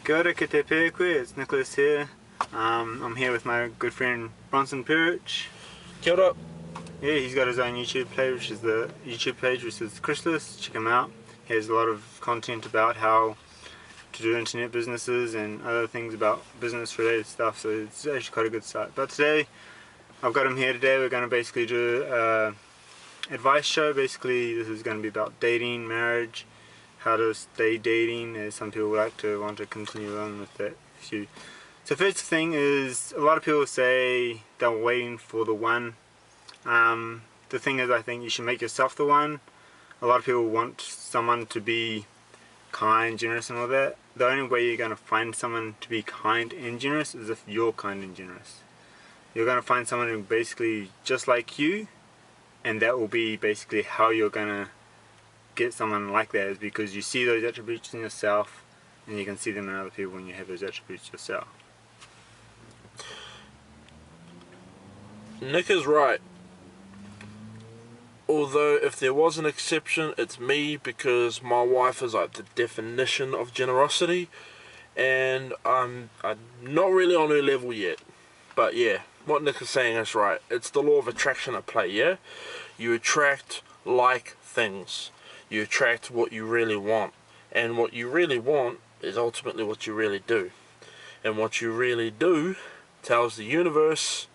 Kia ora, kite pēkoe, it's Nicholas here. I'm here with my good friend Bronson Perich. Kia ora. Yeah, he's got his own YouTube page, which is the YouTube page, which is Chrysalis. Check him out. He has a lot of content about how to do internet businesses and other things about business related stuff, so it's actually quite a good site. But today, I've got him here today. We're going to basically do an advice show. Basically, this is going to be about dating, marriage, how to stay dating, as some people want to continue on with that issue. So first thing is, a lot of people say they're waiting for the one. The thing is, I think you should make yourself the one. A lot of people want someone to be kind, generous and all that. The only way you're going to find someone to be kind and generous is if you're kind and generous. You're going to find someone who basically just like you, and that will be basically how you're going to get someone like that, is because you see those attributes in yourself and you can see them in other people when you have those attributes yourself. Nick is right. Although if there was an exception, it's me, because my wife is like the definition of generosity, and I'm not really on her level yet. But yeah, what Nick is saying is right. It's the law of attraction at play, yeah? You attract like things. You attract what you really want. And what you really want is ultimately what you really do. And what you really do tells the universe,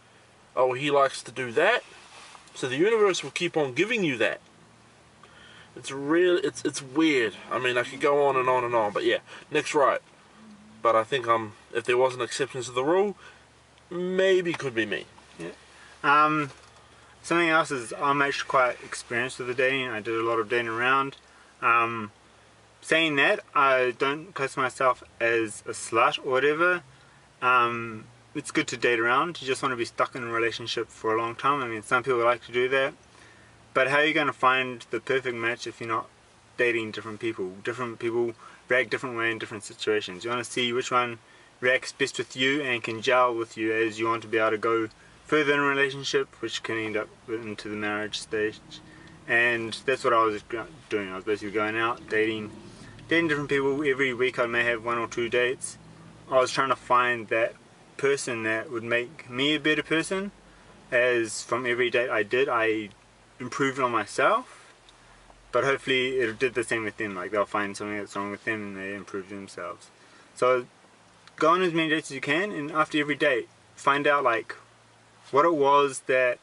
oh, he likes to do that. So the universe will keep on giving you that. It's weird. I mean, I could go on and on and on, but yeah, Nick's right. But I think if there was an exception to the rule, maybe could be me. Yeah. Something else is, I'm actually quite experienced with the dating. I did a lot of dating around. Saying that, I don't class myself as a slut or whatever. It's good to date around. You just want to be stuck in a relationship for a long time. I mean, some people like to do that. But how are you going to find the perfect match if you're not dating different people? Different people react different way in different situations. You want to see which one reacts best with you and can gel with you, as you want to be able to go further in a relationship, which can end up into the marriage stage. And that's what I was doing. I was basically going out, dating different people. Every week I may have 1 or 2 dates. I was trying to find that person that would make me a better person, as from every date I did, I improved on myself, but hopefully it did the same with them. Like, they'll find something that's wrong with them and they improve themselves. So go on as many dates as you can, and after every date find out like what it was that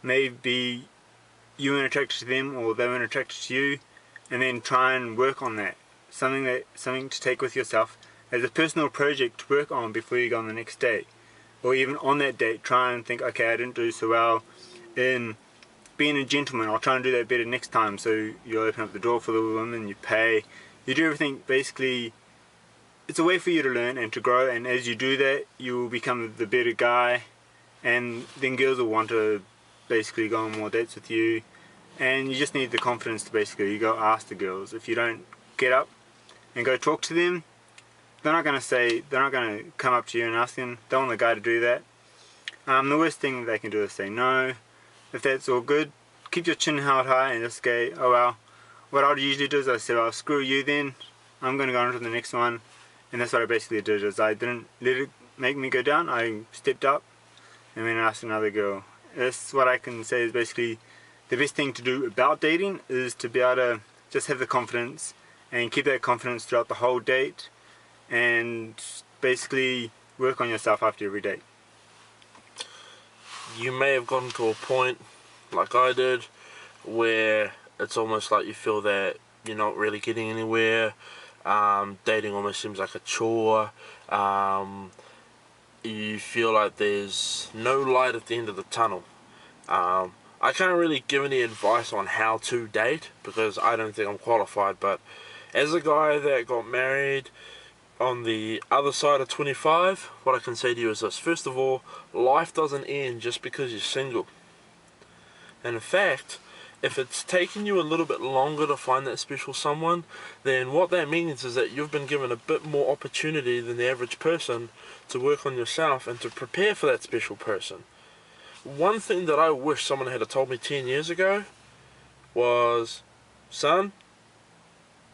maybe you weren't attracted to them or they weren't attracted to you, and then try and work on that. Something to take with yourself as a personal project to work on before you go on the next date. Or even on that date, try and think, okay, I didn't do so well in being a gentleman, I'll try and do that better next time. So you open up the door for the woman, you pay, you do everything. Basically, it's a way for you to learn and to grow, and as you do that, you will become the better guy, and then girls will want to basically go on more dates with you. And you just need the confidence to basically go ask the girls. If you don't get up and go talk to them, they're not going to come up to you and ask them. They want the guy to do that. The worst thing they can do is say no. If that's all good, keep your chin held high and just go, oh well. What I would usually do is I say, well, screw you then, I'm going to go on to the next one. And that's what I basically did, is I didn't let it make me go down. I stepped up and then asked another girl. That's what I can say is basically the best thing to do about dating, is to be able to just have the confidence and keep that confidence throughout the whole date, and basically work on yourself after every date. You may have gotten to a point, like I did, where it's almost like you feel that you're not really getting anywhere. Dating almost seems like a chore. You feel like there's no light at the end of the tunnel. I can't really give any advice on how to date, because I don't think I'm qualified, but as a guy that got married on the other side of 25, what I can say to you is this. First of all, life doesn't end just because you're single. And in fact, if it's taken you a little bit longer to find that special someone, then what that means is that you've been given a bit more opportunity than the average person to work on yourself and to prepare for that special person. One thing that I wish someone had told me 10 years ago was, son,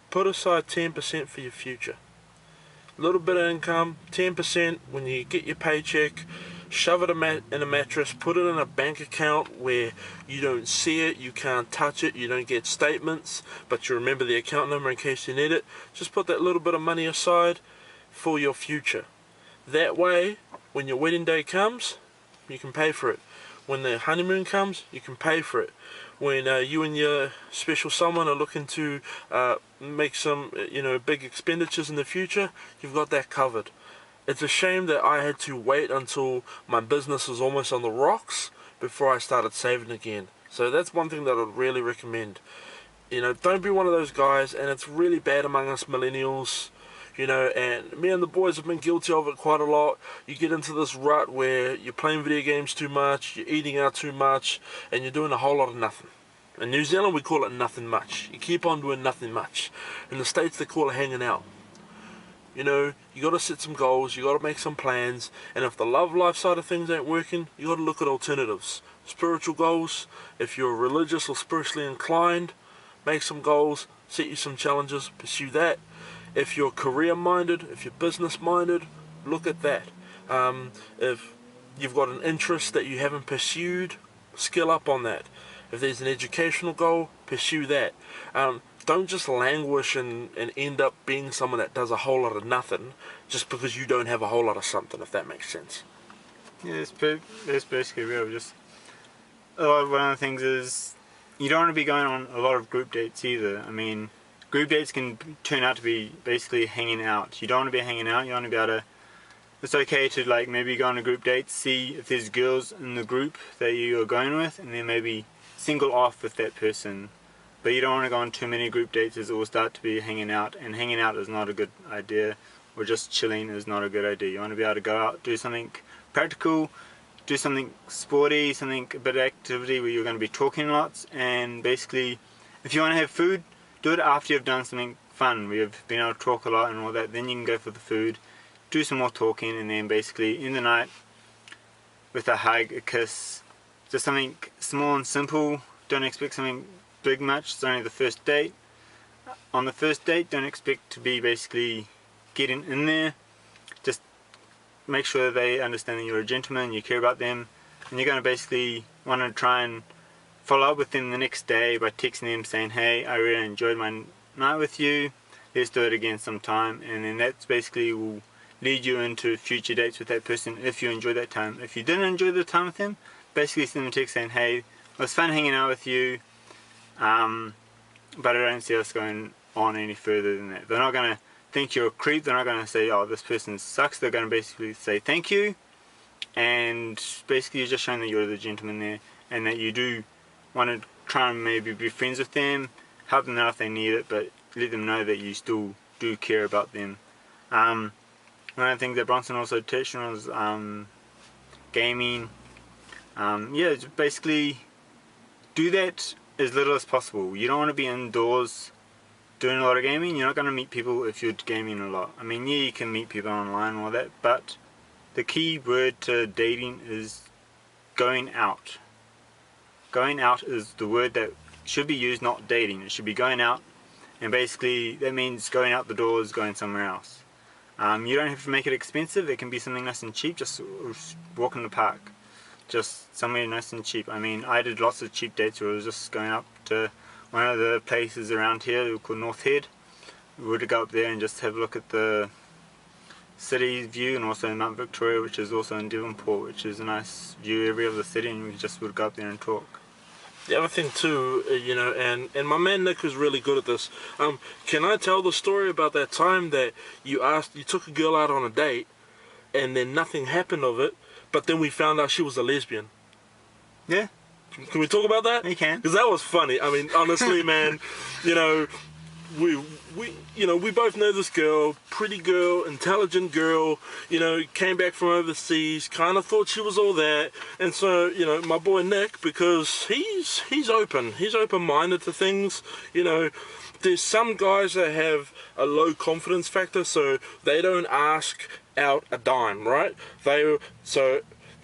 put aside 10% for your future. little bit of income, 10% when you get your paycheck, shove it in a mattress, put it in a bank account where you don't see it, you can't touch it, you don't get statements, but you remember the account number in case you need it. Just put that little bit of money aside for your future. That way, when your wedding day comes, you can pay for it. When the honeymoon comes, you can pay for it. When you and your special someone are looking to make some big expenditures in the future, you've got that covered. It's a shame that I had to wait until my business was almost on the rocks before I started saving again. So that's one thing that I'd really recommend. Don't be one of those guys, and it's really bad among us millennials, and me and the boys have been guilty of it quite a lot. You get into this rut where you're playing video games too much, you're eating out too much, and you're doing a whole lot of nothing. In New Zealand we call it nothing much. You keep on doing nothing much. In the States they call it hanging out. You got to set some goals, you got to make some plans, and if the love life side of things ain't working, you got to look at alternatives. Spiritual goals, if you're religious or spiritually inclined, make some goals, set you some challenges, pursue that. If you're career minded, if you're business minded, look at that. If you've got an interest that you haven't pursued, skill up on that. If there's an educational goal, pursue that. Don't just languish and end up being someone that does a whole lot of nothing just because you don't have a whole lot of something, if that makes sense. Yeah, it's basically real. Just one of the things is you don't want to be going on a lot of group dates either. I mean, group dates can turn out to be basically hanging out. You don't want to be hanging out, you want to be able to... It's okay to maybe go on a group date, see if there's girls in the group that you are going with, and then maybe single off with that person. But you don't want to go on too many group dates as it will start to be hanging out, and hanging out is not a good idea, or just chilling is not a good idea. You want to be able to go out, do something practical, do something sporty, a bit of activity where you're going to be talking lots, and basically if you want to have food, do it after you've done something fun, where you've been able to talk a lot and all that. Then you can go for the food, do some more talking, and then basically in the night with a hug, a kiss, just something small and simple. Don't expect something big much, it's only the first date. On the first date, don't expect to be basically getting in there. Just make sure they understand that you're a gentleman, you care about them, and you're going to basically want to try and follow up with them the next day by texting them saying, hey, I really enjoyed my night with you, let's do it again sometime. And then that's basically will lead you into future dates with that person if you enjoy that time. If you didn't enjoy the time with them, basically send them a text saying, hey, it was fun hanging out with you, but I don't see us going on any further than that. They're not going to think you're a creep, they're not going to say, oh, this person sucks. They're going to basically say thank you, and basically you're just showing that you're the gentleman there, and that you do want to try and maybe be friends with them, help them out if they need it, but let them know that you still do care about them. One of the things that Bronson also touched on was gaming. Yeah, just basically do that as little as possible. You don't want to be indoors doing a lot of gaming. You're not going to meet people if you're gaming a lot. I mean, yeah, you can meet people online and all that, but the key word to dating is going out. Going out is the word that should be used, not dating. It should be going out, and basically that means going out the doors, going somewhere else. You don't have to make it expensive. It can be something nice and cheap. Just walk in the park, just somewhere nice and cheap. I mean, I did lots of cheap dates where I was just going up to one of the places around here called North Head. We would go up there and just have a look at the city view, and also Mount Victoria, which is also in Devonport, which is a nice view every of the city, and we just would go up there and talk. The other thing too, and my man Nick is really good at this. Can I tell the story about that time that you took a girl out on a date, and then nothing happened of it, but then we found out she was a lesbian? Yeah. Can we talk about that? You can. Because that was funny. I mean, honestly, man, we both know this girl, pretty girl, intelligent girl, came back from overseas, kind of thought she was all that. And so, my boy Nick, because he's open-minded to things, there's some guys that have a low confidence factor, so they don't ask out a dime, right?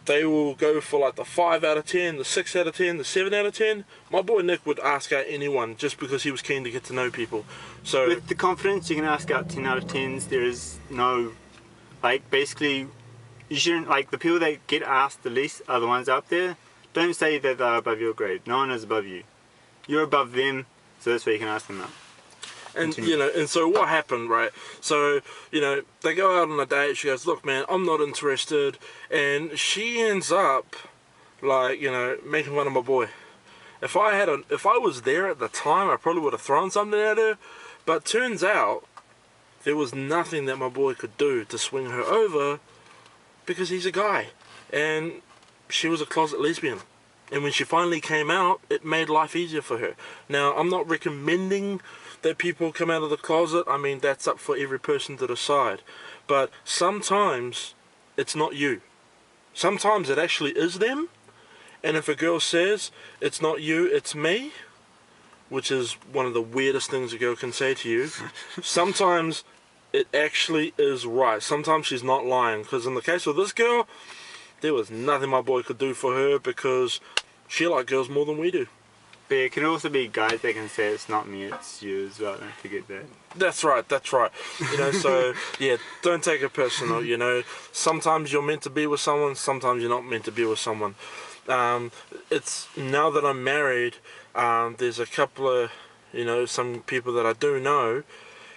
they will go for like the 5 out of 10, the 6 out of 10, the 7 out of 10. My boy Nick would ask out anyone just because he was keen to get to know people. So with the confidence, you can ask out 10 out of 10s. There is no, like, basically, you shouldn't, like, the people that get asked the least are the ones out there. Don't say that they're above your grade. No one is above you. You're above them, so that's why you can ask them out. And Continue. and so what happened, right? So they go out on a date. She goes, "Look, man, I'm not interested," and she ends up like making fun of my boy. If I was there at the time, I probably would have thrown something at her. But turns out there was nothing that my boy could do to swing her over because he's a guy, and she was a closet lesbian. And when she finally came out, it made life easier for her. Now, I'm not recommending that people come out of the closet. I mean, that's up for every person to decide. But sometimes it's not you. Sometimes it actually is them. And if a girl says, "It's not you, it's me," which is one of the weirdest things a girl can say to you, sometimes it actually is right. Sometimes she's not lying. Because in the case of this girl, there was nothing my boy could do for her because she liked girls more than we do. But it can also be guys that can say it's not me, it's you as well. Don't forget that. That's right. So yeah, don't take it personal. Sometimes you're meant to be with someone, sometimes you're not meant to be with someone. It's now that I'm married, there's a couple of, some people that I do know,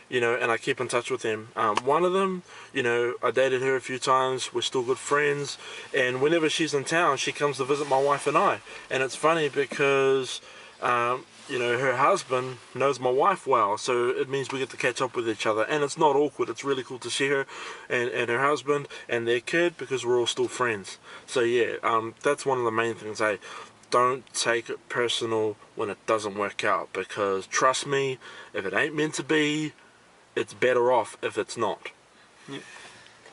and I keep in touch with them. One of them, I dated her a few times, we're still good friends, and whenever she's in town, she comes to visit my wife and I. And it's funny because, her husband knows my wife well, so it means we get to catch up with each other, and it's not awkward. It's really cool to see her and her husband and their kid because we're all still friends. So yeah, that's one of the main things. Don't take it personal when it doesn't work out, because trust me, if it ain't meant to be, it's better off if it's not. Yeah.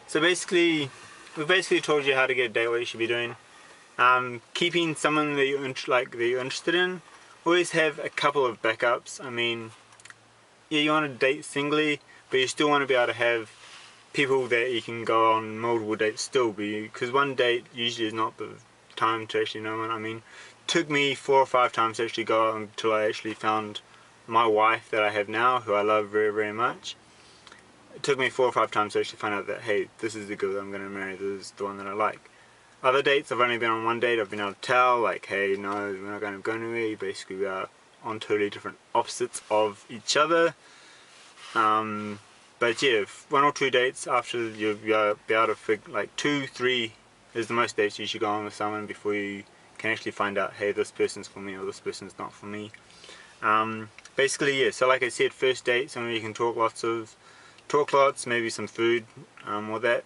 So basically, we've told you how to get a date, what you should be doing. Keeping someone that you're interested in. Always have a couple of backups. I mean, yeah, you want to date singly, but you still want to be able to have people that you can go on multiple dates still. Because one date usually is not the time to actually know one. I mean, it took me 4 or 5 times to actually go out until I actually found my wife that I have now, who I love very, very much. It took me 4 or 5 times to actually find out that, hey, this is the girl that I'm going to marry, this is the one that I like. Other dates, I've only been on one date, I've been able to tell, like, hey, no, we're not going to go anywhere. Basically, we are on totally different opposites of each other. But yeah, 1 or 2 dates after you'll be able to figure, like 2, 3 is the most dates you should go on with someone before you can actually find out, hey, this person's for me or this person's not for me. Basically, yeah, so like I said, first date, somewhere you can talk lots, maybe some food, or that.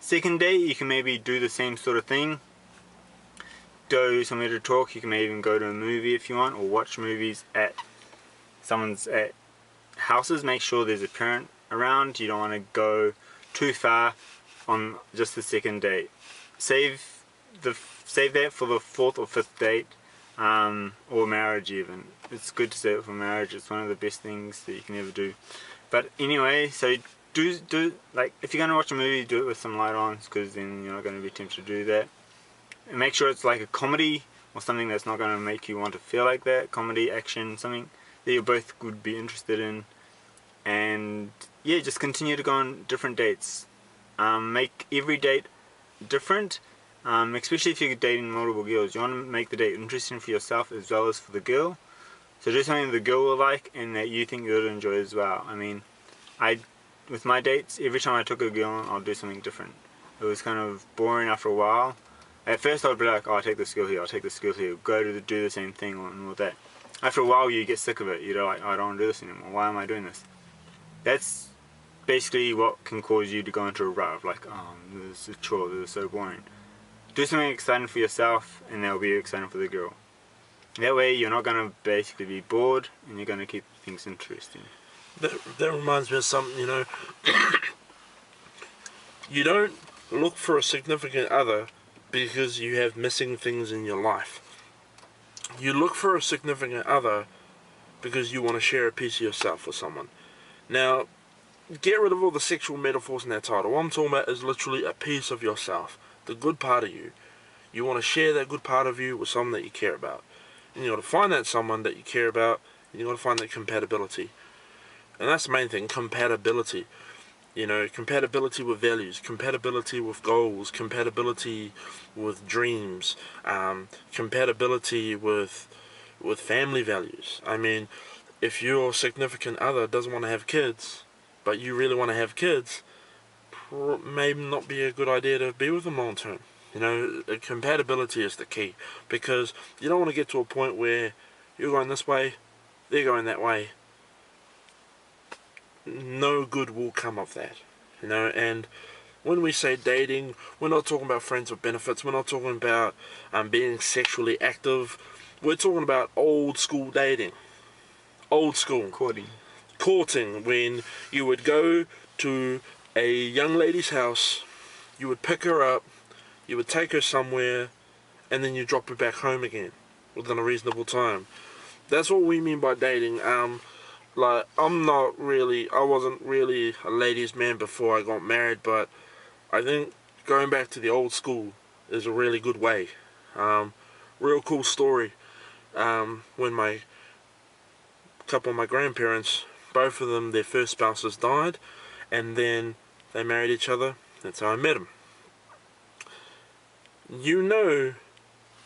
Second date, you can maybe do the same sort of thing. Go somewhere to talk. You can maybe even go to a movie if you want, or watch movies at someone's houses. Make sure there's a parent around. You don't want to go too far on just the second date. Save that for the 4th or 5th date, or marriage even. It's good to save it for marriage. It's one of the best things that you can ever do. But anyway, so do like, if you're going to watch a movie, do it with some light on, because then you're not going to be tempted to do that. And make sure it's like a comedy or something that's not going to make you want to feel like that. Comedy, action, something that you both would be interested in. And yeah, just continue to go on different dates. Make every date different, especially if you're dating multiple girls. You want to make the date interesting for yourself as well as for the girl. So do something the girl will like and that you think you'll enjoy as well. I mean, with my dates, every time I took a girl on, I'll do something different. It was kind of boring after a while. At first I'd be like, oh, I'll take this girl here, I'll take this girl here, do the same thing and all that. After a while you get sick of it. You're like, oh, I don't want to do this anymore, why am I doing this? That's basically what can cause you to go into a rut of like, oh, this is a chore, this is so boring. Do something exciting for yourself and that'll be exciting for the girl. That way you're not going to basically be bored and you're going to keep things interesting. That reminds me of something, you don't look for a significant other because you have missing things in your life. You look for a significant other because you want to share a piece of yourself with someone. Now, get rid of all the sexual metaphors in that title. What I'm talking about is literally a piece of yourself, the good part of you. You want to share that good part of you with someone that you care about. And you got to find that someone that you care about, and you got to find that compatibility. And that's the main thing, compatibility. You know, compatibility with values, compatibility with goals, compatibility with dreams, compatibility with family values. I mean, if your significant other doesn't want to have kids, but you really want to have kids, may not be a good idea to be with them long term. You know, compatibility is the key, because you don't want to get to a point where you're going this way, they're going that way. No good will come of that. You know, and when we say dating, we're not talking about friends with benefits. We're not talking about being sexually active. We're talking about old school dating. Old school. Courting, when you would go to a young lady's house, you would pick her up, you would take her somewhere, and then you drop her back home again within a reasonable time. That's what we mean by dating. Like, I wasn't really a ladies' man before I got married, but I think going back to the old school is a really good way. Real cool story. When my couple of my grandparents, both of them, their first spouses died, and then they married each other. That's how I met them. You know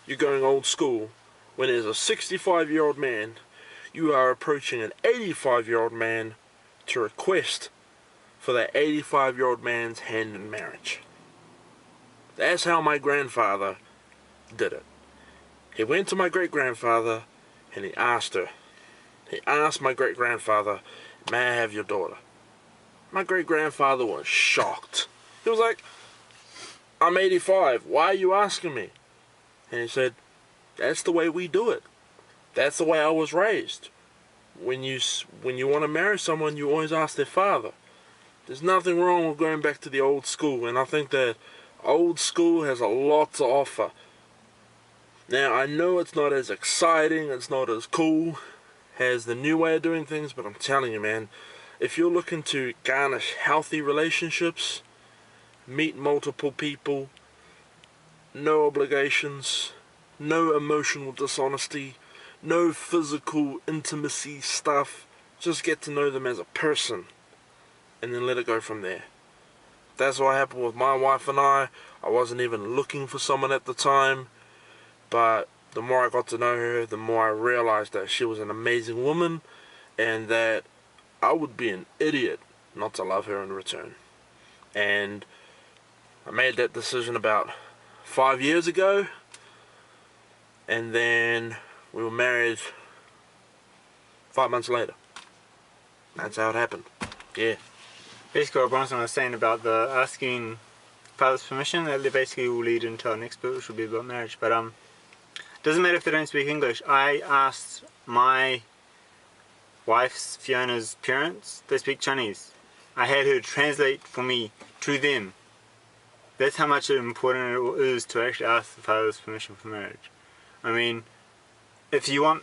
you're going old school when as a 65-year-old man, you are approaching an 85-year-old man to request for that 85-year-old man's hand in marriage. That's how my grandfather did it. He went to my great-grandfather and he asked her. He asked my great-grandfather, "May I have your daughter?" My great-grandfather was shocked. He was like, "I'm 85. Why are you asking me?" And he said, "That's the way we do it. That's the way I was raised. When you want to marry someone, you always ask their father." There's nothing wrong with going back to the old school, and I think that old school has a lot to offer. Now, I know it's not as exciting, it's not as cool as the new way of doing things, but I'm telling you, man, if you're looking to garnish healthy relationships, meet multiple people, no obligations, no emotional dishonesty, no physical intimacy stuff, just get to know them as a person, and then let it go from there. That's what happened with my wife and I. I wasn't even looking for someone at the time, but the more I got to know her, the more I realized that she was an amazing woman, and that I would be an idiot not to love her in return. And I made that decision about 5 years ago, and then we were married 5 months later. That's how it happened. Yeah. Basically what Bronson was saying about the asking father's permission, that basically will lead into our next bit, which will be about marriage. But doesn't matter if they don't speak English. I asked my wife's, Fiona's parents, they speak Chinese. I had her translate for me to them. That's how much important it is to actually ask the father's permission for marriage. I mean, if you want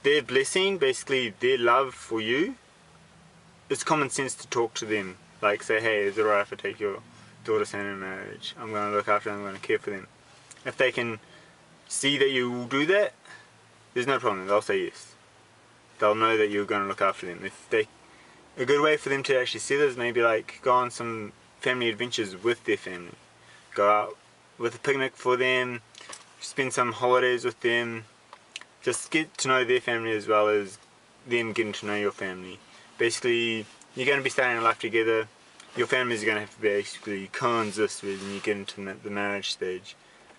their blessing, basically their love for you, it's common sense to talk to them. Like, say, "Hey, is it alright if I take your daughter's hand in marriage? I'm going to look after them, I'm going to care for them." If they can see that you will do that, there's no problem. They'll say yes. They'll know that you're going to look after them. A good way for them to actually see this is maybe like go on some family adventures with their family. Go out with a picnic for them, spend some holidays with them. Just get to know their family as well as them getting to know your family. Basically, you're going to be starting a life together. Your families are going to have to basically coexist when you get into the marriage stage.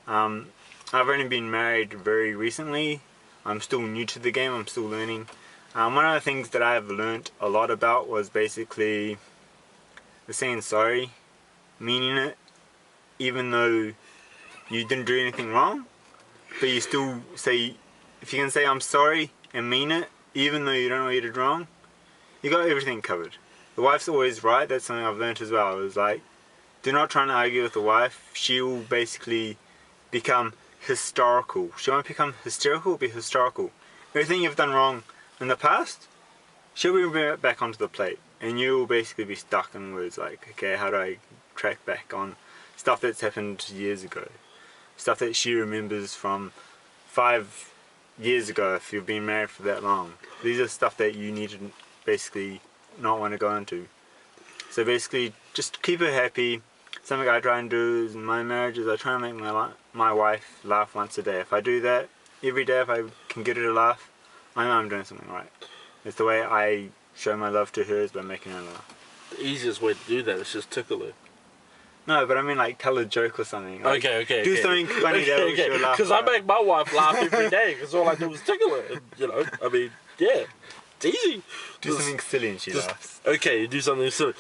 I've only been married very recently. I'm still new to the game, I'm still learning. One of the things that I've learnt a lot about was basically the saying sorry, meaning it, even though you didn't do anything wrong, but you still say, if you can say "I'm sorry" and mean it, even though you don't know what you did wrong, you got everything covered. The wife's always right. That's something I've learnt as well. It's like, do not try and argue with the wife. She will basically become hysterical. She won't become hysterical, be historical. Everything you've done wrong in the past, she'll bring it back onto the plate, and you'll basically be stuck in words like, okay, how do I track back on stuff that's happened years ago? stuff that she remembers from 5 years ago if you've been married for that long. These are stuff that you need to basically not want to go into. So basically, just keep her happy. Something I try and do in my marriage is I try and make my wife laugh once a day. If I do that every day, if I can get her to laugh, I know I'm doing something right. It's the way I show my love to her, is by making her laugh. The easiest way to do that is just tickle her. No, but I mean like tell a joke or something. Like, Okay. do something funny that will she'll laugh. Because I make my wife laugh every day because all I do is tickle her. And, you know, I mean, yeah, it's easy. Do something silly and she laughs. Okay, you do something silly.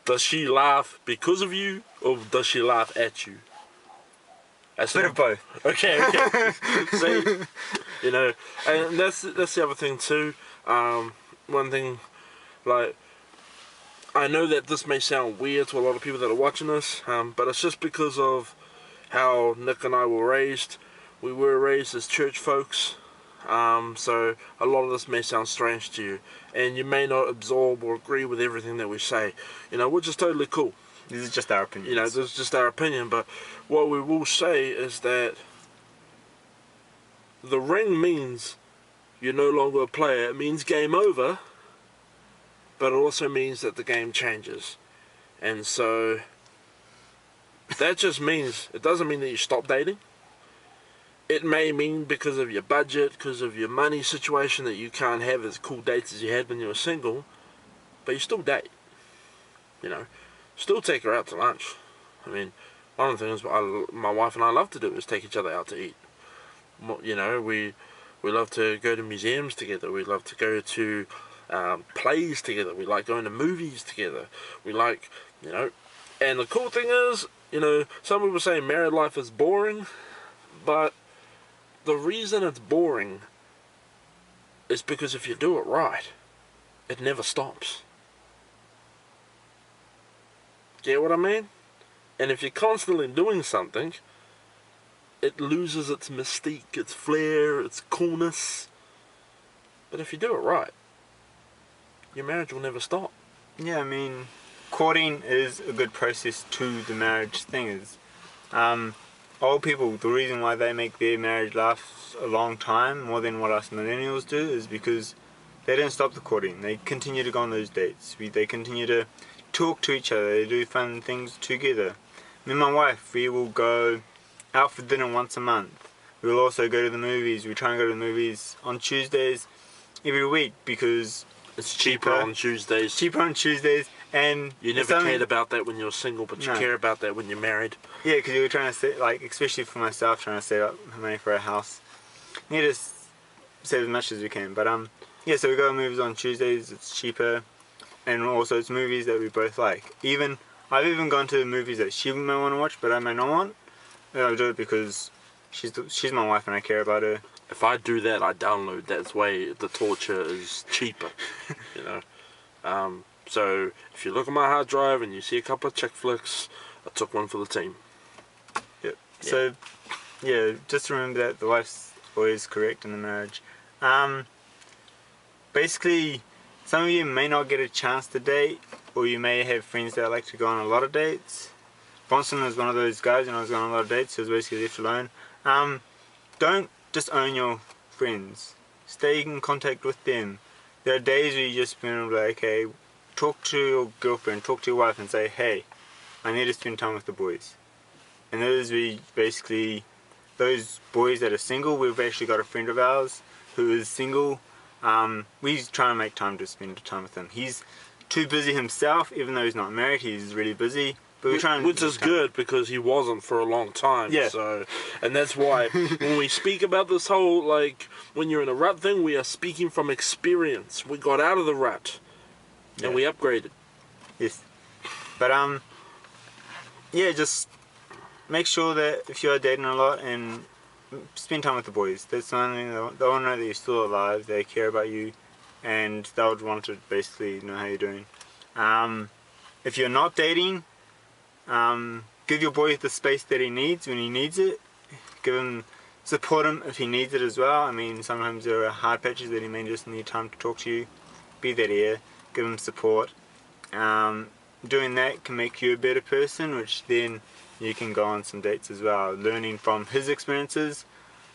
Does she laugh because of you, or does she laugh at you? That's bit of both. Okay. See, you know, and that's the other thing too. One thing, like, I know that this may sound weird to a lot of people that are watching this, but it's just because of how Nick and I were raised. We were raised as church folks, so a lot of this may sound strange to you, and you may not absorb or agree with everything that we say, you know, which is totally cool. This is just our opinion. You know, this is just our opinion, but what we will say is that the ring means you're no longer a player. It means game over, but it also means that the game changes. And so that just means, it doesn't mean that you stop dating. It may mean because of your budget, because of your money situation, that you can't have as cool dates as you had when you were single, but you still date. You know, still take her out to lunch. I mean, one of the things my wife and I love to do is take each other out to eat. You know, we love to go to museums together. We love to go to plays together. We like going to movies together. We like, you know, and the cool thing is, you know, some people say married life is boring, but the reason it's boring is because if you do it right, it never stops. Get what I mean? And if you're constantly doing something, it loses its mystique, its flair, its coolness. But if you do it right, your marriage will never stop. Yeah, I mean, courting is a good process to the marriage thing. Is old people, the reason why they make their marriage last a long time, more than what us millennials do, is because they don't stop the courting. They continue to go on those dates. They continue to talk to each other. They do fun things together. Me and my wife, we will go out for dinner once a month. We'll also go to the movies. We try and go to the movies on Tuesdays every week because it's cheaper on Tuesdays. Cheaper on Tuesdays, and you never cared about that when you're single, but you care about that when you're married. Yeah, because you were trying to save, like, especially for myself, trying to save up money for a house. We need to save as much as we can. But yeah, so we go to movies on Tuesdays. It's cheaper, and also it's movies that we both like. I've even gone to movies that she may want to watch, but I may not want. I'll do it because she's my wife and I care about her. If I do that, I download. That's way the torture is cheaper, you know. So if you look at my hard drive and you see a couple of chick flicks, I took one for the team. Yep. Yeah. So yeah, just remember that the wife's always correct in the marriage. Basically, some of you may not get a chance to date, or you may have friends that like to go on a lot of dates. Bronson was one of those guys, and I was going on a lot of dates, so he was basically left alone. Don't just own your friends. Stay in contact with them. There are days where you just spend like, okay, talk to your girlfriend, talk to your wife and say, hey, I need to spend time with the boys. And those boys that are single, we've actually got a friend of ours who is single. We try to make time to spend time with him. He's too busy himself, even though he's not married, he's really busy. But which is good because he wasn't for a long time. Yeah. So, and that's why when we speak about this whole, like, when you're in a rut thing, we are speaking from experience. We got out of the rut and we upgraded. Yes. But yeah, just make sure that if you are dating a lot, and spend time with the boys. That's the only thing. They want to know that you're still alive. They care about you, and they would want to basically know how you're doing. If you're not dating, give your boy the space that he needs when he needs it. Support him if he needs it as well. I mean, sometimes there are hard patches that he may just need time to talk to you. Be that ear. Give him support. Doing that can make you a better person, which then you can go on some dates as well, learning from his experiences.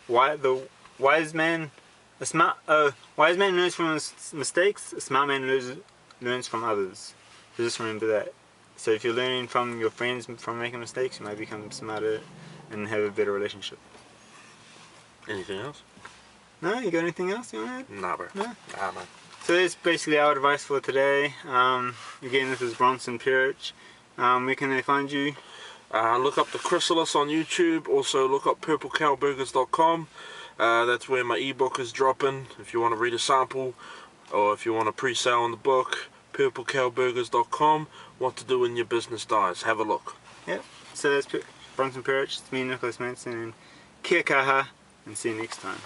The wise man learns from his mistakes. A smart man learns from others. So just remember that. So if you're learning from your friends from making mistakes, you might become smarter and have a better relationship. Anything else? No, you got anything else you want to add? Nah, bro. No? Nah, man. So that's basically our advice for today. Again, this is Bronson Pirich. Where can they find you? Look up the Chrysalis on YouTube. Also look up purplecowburgers.com. That's where my ebook is dropping. If you want to read a sample, or if you want to pre-sale on the book, purplecowburgers.com. What to do when your business dies. Have a look. Yep. So that's Bronson Pirich. It's me, Nicholas Manson, and kia kaha, and see you next time.